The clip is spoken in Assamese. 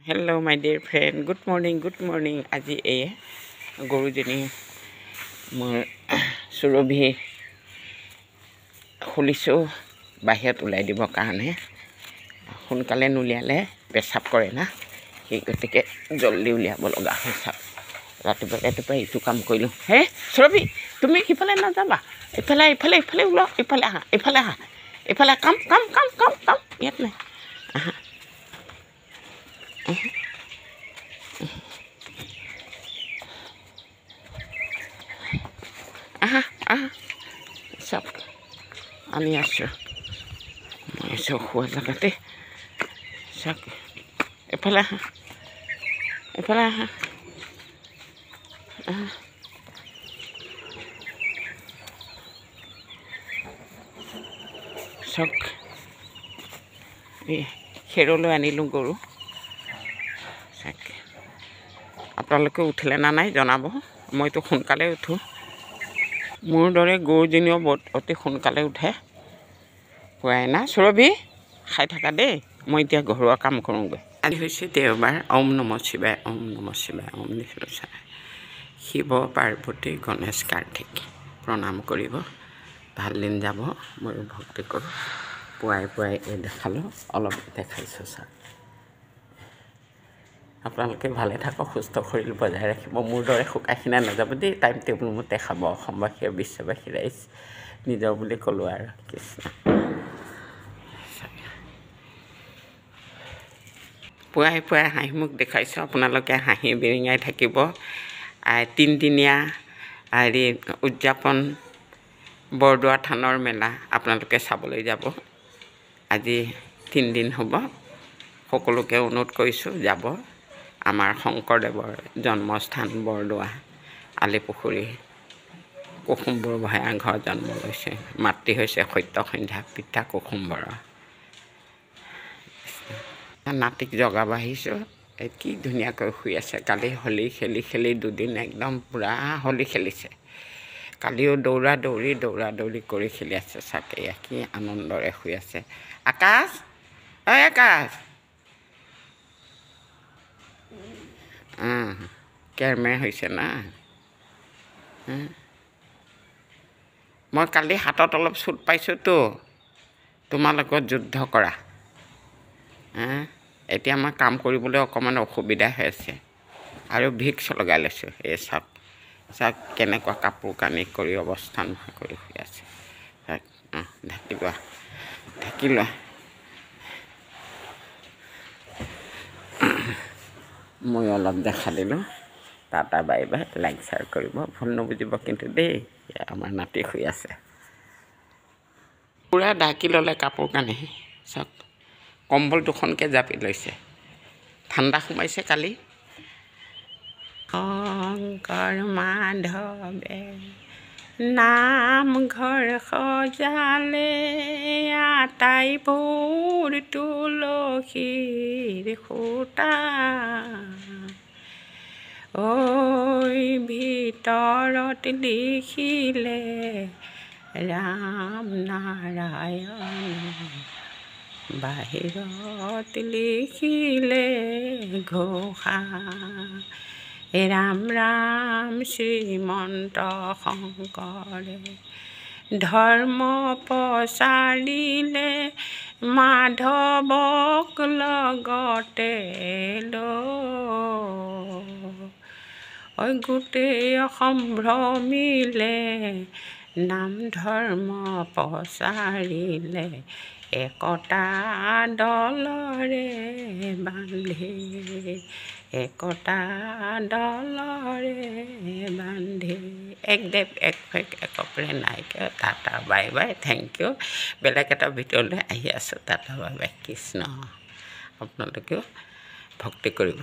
Hello, my dear friend. Good morning. আজি এই গৰুজনী মোৰ সুৰভি খুলিছোঁ বাহিৰত ওলাই দিবৰ কাৰণে। সোনকালে নুলিয়ালে পেচাব কৰে না, সেই গতিকে জলদি উলিয়াব লগা হৈছে। ৰাতিপুৱা এইটো কাম কৰিলোঁ। হে সুৰভি, তুমি সিফালে নাযাবা, ইফালে ওলাও, ইফালে আহা, কাম ইয়াত নাই। আহা চব আনি আছোঁ মই খোৱা জেগাতে। চাওক এফালে আহা চাওক এই খেৰলৈ আনিলোঁ গৰু। চাওক আপোনালোকে উঠিলে না নাই জনাব। মইতো সোনকালে উঠোঁ। মোৰ দৰে গৰুজনীও অতি সোনকালে উঠে। হোৱাই না সুৰভি, খাই থাকা দেই। মই এতিয়া ঘৰুৱা কাম কৰোঁগৈ। আজি হৈছে দেওবাৰ। ওম নমঃ শিৱায়, ওম নমঃ শিৱায়, ওম নিশ্চয়। শিৱ পাৰ্বতী গণেশ কাৰ্তিক প্ৰণাম কৰিব। ভাল দিন যাব, ময়ো ভক্তি কৰোঁ। পুৱাই এই দেখালোঁ, অলপ দেখাইছোঁ। চাওক আপোনালোকে ভালে থাকক, সুস্থ শৰীৰ বজাই ৰাখিব। মোৰ দৰে শুকাই নাযাব দেই। টাইম টেবুল মতে খাব। অসমবাসী আৰু বিশ্ববাসী ৰাইজ নিজৰ বুলি ক'লোঁ আৰু কৃষ্ণ। পুৱাই হাঁহি মুখ দেখাইছোঁ। আপোনালোকে হাঁহি বিৰিঙাই থাকিব। তিনিদিনীয়া উদযাপন বৰদোৱা থানৰ মেলা আপোনালোকে চাবলৈ যাব। আজি 3 দিন হ'ব। সকলোকে অনুৰোধ কৰিছোঁ যাব। আমাৰ শংকৰদেৱৰ জন্মস্থান বৰদোৱা আলিপুখুৰী কুসুম্বৰ ভূঞা ঘৰ জন্ম লৈছে। মাতৃ হৈছে সত্যসন্ধ্যা, পিতা কুসুম্বৰ। নাতিক জগাব আহিছোঁ। কি ধুনীয়াকৈ শুই আছে। কালি হোলী খেলি 2 দিন একদম পূৰা হোলী খেলিছে। কালিও দৌৰা দৌৰি কৰি খেলি আছে। চাকে কি আনন্দৰে শুই আছে। আকাশ, আকাশ, কেৰমে হৈছে না। মই কালি হাতত অলপ চুট পাইছোঁতো, তোমালোকৰ যুদ্ধ কৰা। এতিয়া মই কাম কৰিবলৈ অকণমান অসুবিধা হৈ আছে আৰু ভিক্স লগাই লৈছোঁ। এই চাওক কেনেকুৱা কাপোৰ কানি কৰি অৱস্থা নোহোৱা কৰি শুই আছে। ঢাকি লোৱা। মই অলপ দেখা দিলোঁ। টাটা বাই বাই। লাইক শ্বেয়াৰ কৰিব, ভুল নুবুজিব কিন্তু দেই। আমাৰ নাতি শুই আছে। পূৰা ঢাকি ল'লে কাপোৰ কানি। চাওক কম্বল 2খনকৈ জাপি লৈছে। ঠাণ্ডা সোমাইছে কালি। শংকৰ মাধৱে নামঘৰ সজালে, আটাইবোৰ তুলসীৰ খুঁটা। ঐ ভিতৰত লিখিলে ৰাম নাৰায়ণ, বাহিৰত লিখিলে ঘোষা। ৰাম শ্ৰীমন্ত শংকৰে ধৰ্ম প্ৰচাৰিলে, মাধৱক লগতে লৈ। গোটেই অসম ভ্ৰমিলে, নাম ধৰ্ম প্ৰচাৰিলে, একতা দলৰে বান্ধি, একতা দলৰে বান্ধি। এক দেৱ এক ভেক একপ্ৰে নাইকিয়া। Tata bye bye, thank you. বেলেগ এটা ভিডিঅ'লৈ আহি আছোঁ। টাটা বাই বাই, কৃষ্ণ। আপোনালোকেও ভক্তি কৰিব।